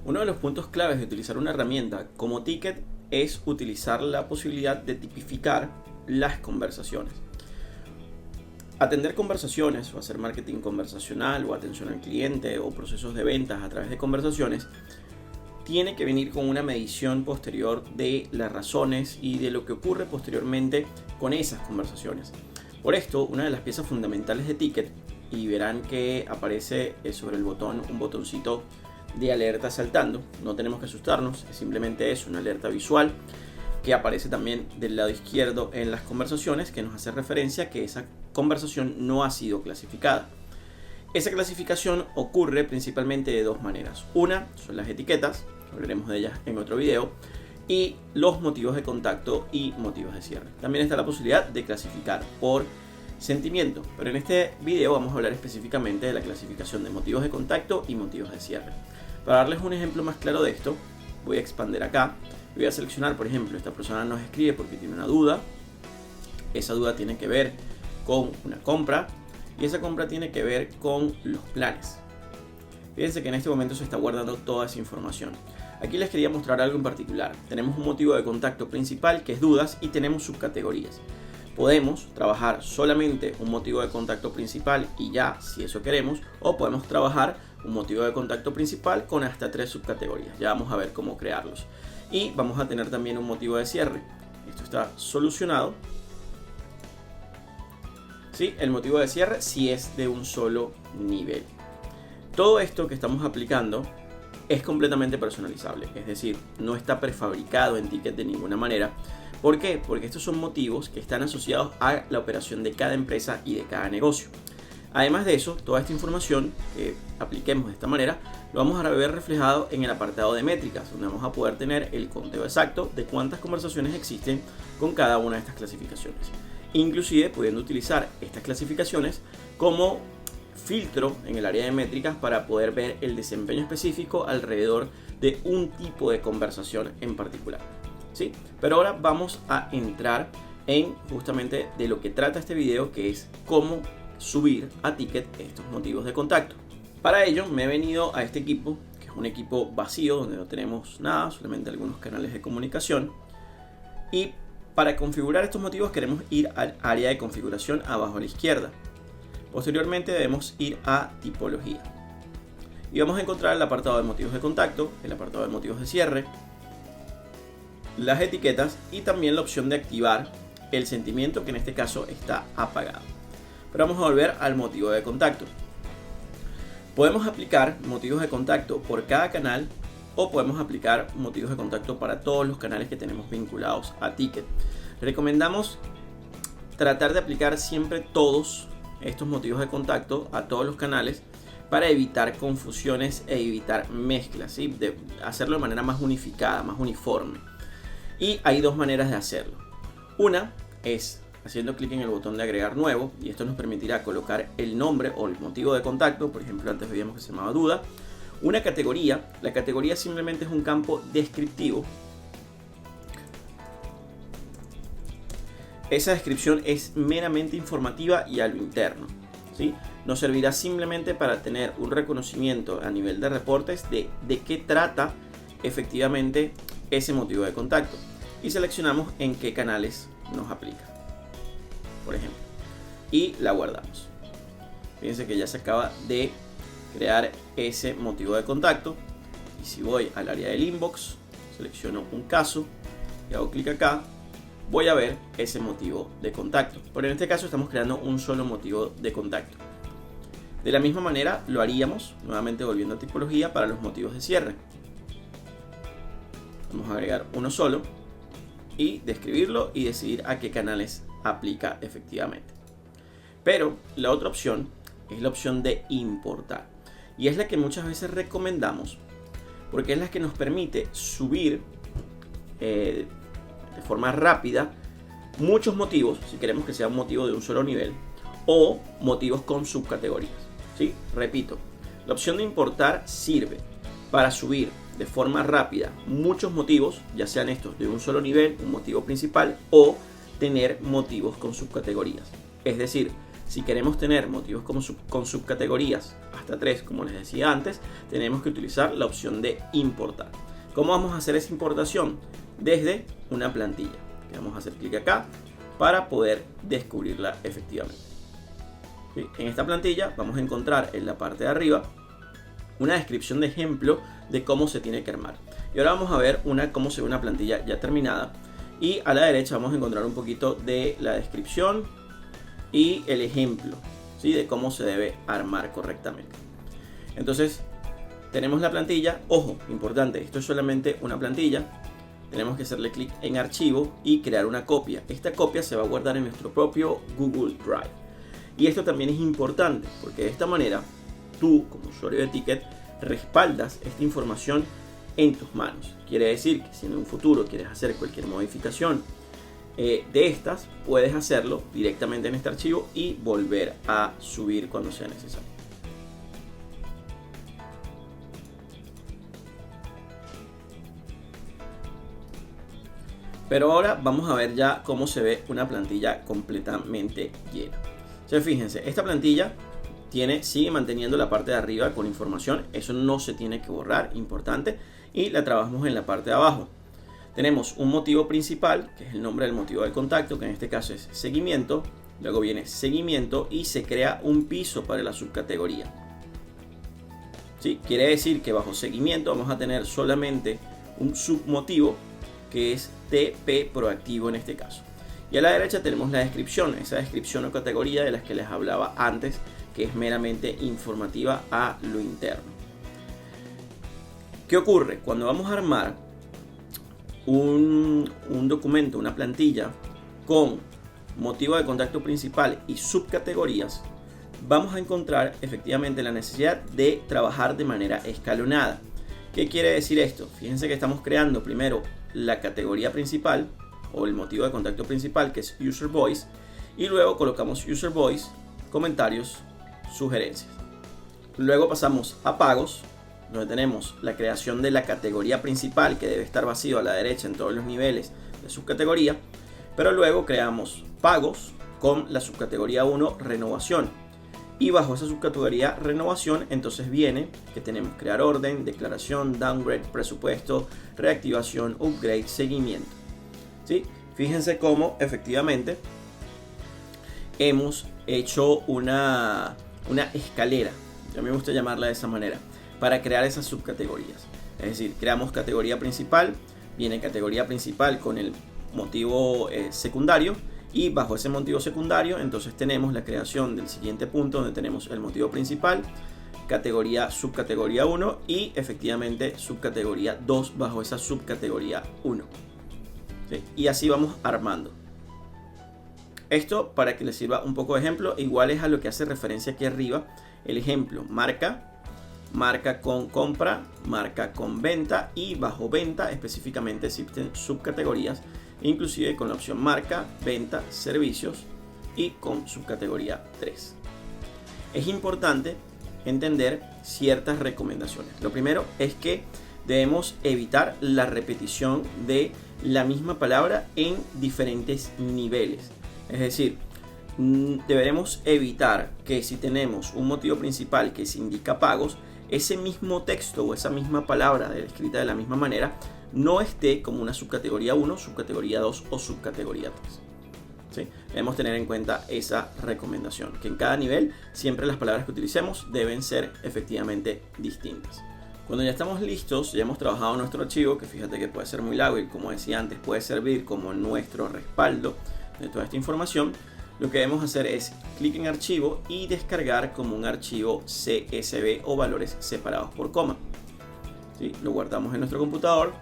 Uno de los puntos claves de utilizar una herramienta como Ticket es utilizar la posibilidad de tipificar las conversaciones. Atender conversaciones o hacer marketing conversacional o atención al cliente o procesos de ventas a través de conversaciones tiene que venir con una medición posterior de las razones y de lo que ocurre posteriormente con esas conversaciones. Por esto, una de las piezas fundamentales de Ticket, y verán que aparece sobre el botón un botoncito de alerta saltando, no tenemos que asustarnos, simplemente es una alerta visual que aparece también del lado izquierdo en las conversaciones, que nos hace referencia a que esa conversación no ha sido clasificada. Esa clasificación ocurre principalmente de dos maneras. Una son las etiquetas, hablaremos de ellas en otro video, y los motivos de contacto y motivos de cierre. También está la posibilidad de clasificar por sentimiento, pero en este video vamos a hablar específicamente de la clasificación de motivos de contacto y motivos de cierre. Para darles un ejemplo más claro de esto, voy a expandir acá. Voy a seleccionar, por ejemplo, esta persona nos escribe porque tiene una duda. Esa duda tiene que ver con una compra y esa compra tiene que ver con los planes. Fíjense que en este momento se está guardando toda esa información. Aquí les quería mostrar algo en particular. Tenemos un motivo de contacto principal que es dudas y tenemos subcategorías. Podemos trabajar solamente un motivo de contacto principal y ya, si eso queremos, o podemos trabajar un motivo de contacto principal con hasta 3 subcategorías. Ya vamos a ver cómo crearlos. Y vamos a tener también un motivo de cierre. Esto está solucionado. ¿Sí? El motivo de cierre si es de un solo nivel. Todo esto que estamos aplicando es completamente personalizable. Es decir, no está prefabricado en Ticket de ninguna manera. ¿Por qué? Porque estos son motivos que están asociados a la operación de cada empresa y de cada negocio. Además de eso, toda esta información que apliquemos de esta manera, lo vamos a ver reflejado en el apartado de métricas, donde vamos a poder tener el conteo exacto de cuántas conversaciones existen con cada una de estas clasificaciones. Inclusive pudiendo utilizar estas clasificaciones como filtro en el área de métricas para poder ver el desempeño específico alrededor de un tipo de conversación en particular. ¿Sí? Pero ahora vamos a entrar en justamente de lo que trata este video, que es cómo subir a Ticket estos motivos de contacto. Para ello me he venido a este equipo, que es un equipo vacío donde no tenemos nada, solamente algunos canales de comunicación. Y para configurar estos motivos queremos ir al área de configuración abajo a la izquierda. Posteriormente debemos ir a tipología. Y vamos a encontrar el apartado de motivos de contacto, el apartado de motivos de cierre, las etiquetas y también la opción de activar el sentimiento, que en este caso está apagado. Pero vamos a volver al motivo de contacto. Podemos aplicar motivos de contacto por cada canal o podemos aplicar motivos de contacto para todos los canales que tenemos vinculados a Ticket. Recomendamos tratar de aplicar siempre todos estos motivos de contacto a todos los canales para evitar confusiones e evitar mezclas, ¿sí? De hacerlo de manera más unificada, más uniforme. Y hay dos maneras de hacerlo. Una es haciendo clic en el botón de agregar nuevo, y esto nos permitirá colocar el nombre o el motivo de contacto. Por ejemplo, antes veíamos que se llamaba duda. Una categoría. La categoría simplemente es un campo descriptivo. Esa descripción es meramente informativa y a lo interno, ¿sí? Nos servirá simplemente para tener un reconocimiento a nivel de reportes de qué trata efectivamente ese motivo de contacto. Y seleccionamos en qué canales nos aplica, por ejemplo, y la guardamos. Fíjense que ya se acaba de crear ese motivo de contacto. Y si voy al área del inbox, selecciono un caso y hago clic acá, voy a ver ese motivo de contacto. Pero en este caso estamos creando un solo motivo de contacto. De la misma manera lo haríamos, nuevamente volviendo a tipología, para los motivos de cierre. Vamos a agregar uno solo y describirlo y decidir a qué canales aplica efectivamente. Pero la otra opción es la opción de importar, y es la que muchas veces recomendamos porque es la que nos permite subir de forma rápida muchos motivos, si queremos que sea un motivo de un solo nivel, o motivos con subcategorías, ¿sí? Repito, la opción de importar sirve para subir de forma rápida muchos motivos, ya sean estos de un solo nivel, un motivo principal, o tener motivos con subcategorías. Es decir, Si queremos tener motivos con subcategorías hasta 3, como les decía antes, tenemos que utilizar la opción de importar. ¿Cómo vamos a hacer esa importación? Desde una plantilla. Vamos a hacer clic acá para poder descubrirla efectivamente. ¿Sí? En esta plantilla vamos a encontrar en la parte de arriba una descripción de ejemplo de cómo se tiene que armar. Y ahora vamos a ver cómo se ve una plantilla ya terminada. Y a la derecha vamos a encontrar un poquito de la descripción y el ejemplo, ¿sí? De cómo se debe armar correctamente. Entonces tenemos la plantilla. Ojo, importante, esto es solamente una plantilla. Tenemos que hacerle clic en archivo y crear una copia. Esta copia se va a guardar en nuestro propio Google Drive. Y esto también es importante porque de esta manera tú, como usuario de Ticket, respaldas esta información en tus manos. Quiere decir que si en un futuro quieres hacer cualquier modificación de estas, puedes hacerlo directamente en este archivo y volver a subir cuando sea necesario. Pero ahora vamos a ver ya cómo se ve una plantilla completamente llena. Entonces, fíjense, esta plantilla sigue manteniendo la parte de arriba con información. Eso no se tiene que borrar, importante. Y la trabajamos en la parte de abajo. Tenemos un motivo principal, que es el nombre del motivo de contacto, que en este caso es seguimiento. Luego viene seguimiento y se crea un piso para la subcategoría. ¿Sí? Quiere decir que bajo seguimiento vamos a tener solamente un submotivo, que es TP proactivo en este caso. Y a la derecha tenemos la descripción, esa descripción o categoría de las que les hablaba antes, que es meramente informativa a lo interno. ¿Qué ocurre? Cuando vamos a armar un documento, una plantilla con motivo de contacto principal y subcategorías, vamos a encontrar efectivamente la necesidad de trabajar de manera escalonada. ¿Qué quiere decir esto? Fíjense que estamos creando primero la categoría principal o el motivo de contacto principal, que es User Voice, y luego colocamos User Voice, comentarios, sugerencias. Luego pasamos a pagos, donde tenemos la creación de la categoría principal, que debe estar vacío a la derecha en todos los niveles de subcategoría, pero luego creamos pagos con la subcategoría 1, renovación. Y bajo esa subcategoría renovación, entonces viene que tenemos crear orden, declaración, downgrade, presupuesto, reactivación, upgrade, seguimiento. ¿Sí? Fíjense cómo efectivamente hemos hecho una escalera, a mí me gusta llamarla de esa manera, para crear esas subcategorías. Es decir, creamos categoría principal, viene categoría principal con el motivo secundario, y bajo ese motivo secundario entonces tenemos la creación del siguiente punto, donde tenemos el motivo principal, categoría, subcategoría 1 y efectivamente subcategoría 2 bajo esa subcategoría 1. ¿Sí? Y así vamos armando. Esto para que les sirva un poco de ejemplo, igual es a lo que hace referencia aquí arriba el ejemplo: marca, marca con compra, marca con venta, y bajo venta específicamente existen subcategorías, inclusive con la opción marca, venta, servicios y con subcategoría 3. Es importante entender ciertas recomendaciones. Lo primero es que debemos evitar la repetición de la misma palabra en diferentes niveles. Es decir, deberemos evitar que si tenemos un motivo principal que se indica pagos, ese mismo texto o esa misma palabra escrita de la misma manera no esté como una subcategoría 1, subcategoría 2 o subcategoría 3. ¿Sí? Debemos tener en cuenta esa recomendación, que en cada nivel siempre las palabras que utilicemos deben ser efectivamente distintas. Cuando ya estamos listos, ya hemos trabajado nuestro archivo, que fíjate que puede ser muy largo y, como decía antes, puede servir como nuestro respaldo de toda esta información, lo que debemos hacer es clic en archivo y descargar como un archivo CSV o valores separados por coma. ¿Sí? Lo guardamos en nuestro computador,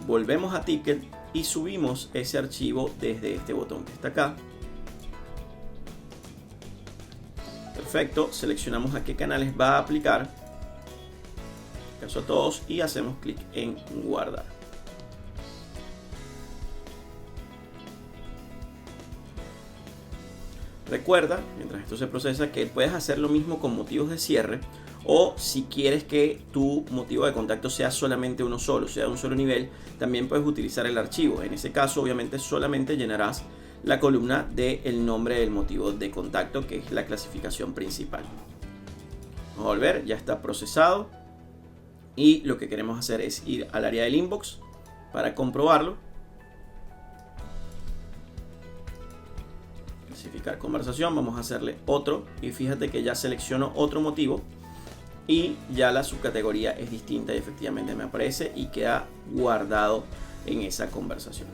volvemos a Ticket y subimos ese archivo desde este botón que está acá. Perfecto, seleccionamos a qué canales va a aplicar, caso a todos, y hacemos clic en guardar. Recuerda, mientras esto se procesa, que puedes hacer lo mismo con motivos de cierre, o si quieres que tu motivo de contacto sea solamente uno solo, sea de un solo nivel, también puedes utilizar el archivo. En ese caso, obviamente, solamente llenarás la columna del nombre del motivo de contacto, que es la clasificación principal. Vamos a volver, ya está procesado. Y lo que queremos hacer es ir al área del inbox para comprobarlo. Clasificar conversación, vamos a hacerle otro y fíjate que ya selecciono otro motivo y ya la subcategoría es distinta y efectivamente me aparece y queda guardado en esa conversación.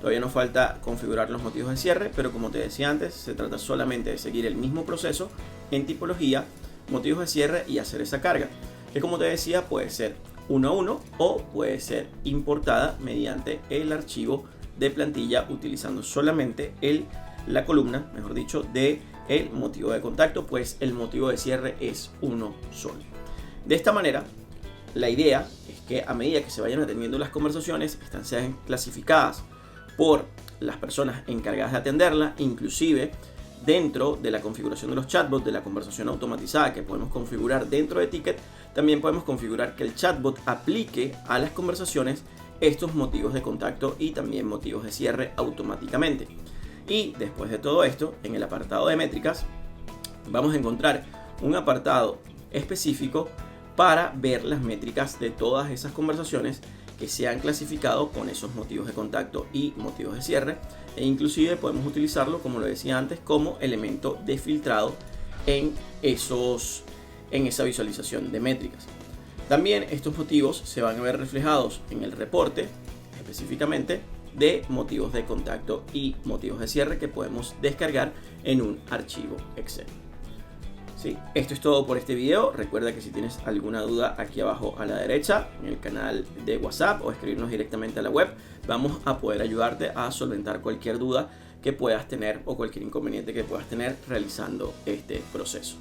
Todavía nos falta configurar los motivos de cierre, pero como te decía antes, se trata solamente de seguir el mismo proceso en tipología, motivos de cierre y hacer esa carga, que como te decía puede ser uno a uno o puede ser importada mediante el archivo de plantilla utilizando solamente la columna, mejor dicho, de el motivo de contacto, pues el motivo de cierre es uno solo. De esta manera, la idea es que a medida que se vayan atendiendo las conversaciones, estas sean clasificadas por las personas encargadas de atenderla, inclusive dentro de la configuración de los chatbots, de la conversación automatizada que podemos configurar dentro de Ticket, también podemos configurar que el chatbot aplique a las conversaciones estos motivos de contacto y también motivos de cierre automáticamente. Y después de todo esto, en el apartado de métricas, vamos a encontrar un apartado específico para ver las métricas de todas esas conversaciones que se han clasificado con esos motivos de contacto y motivos de cierre, e inclusive podemos utilizarlo, como lo decía antes, como elemento de filtrado en esa visualización de métricas. También estos motivos se van a ver reflejados en el reporte específicamente de motivos de contacto y motivos de cierre que podemos descargar en un archivo Excel. Sí, esto es todo por este video. Recuerda que si tienes alguna duda, aquí abajo a la derecha en el canal de WhatsApp o escribirnos directamente a la web, vamos a poder ayudarte a solventar cualquier duda que puedas tener o cualquier inconveniente que puedas tener realizando este proceso.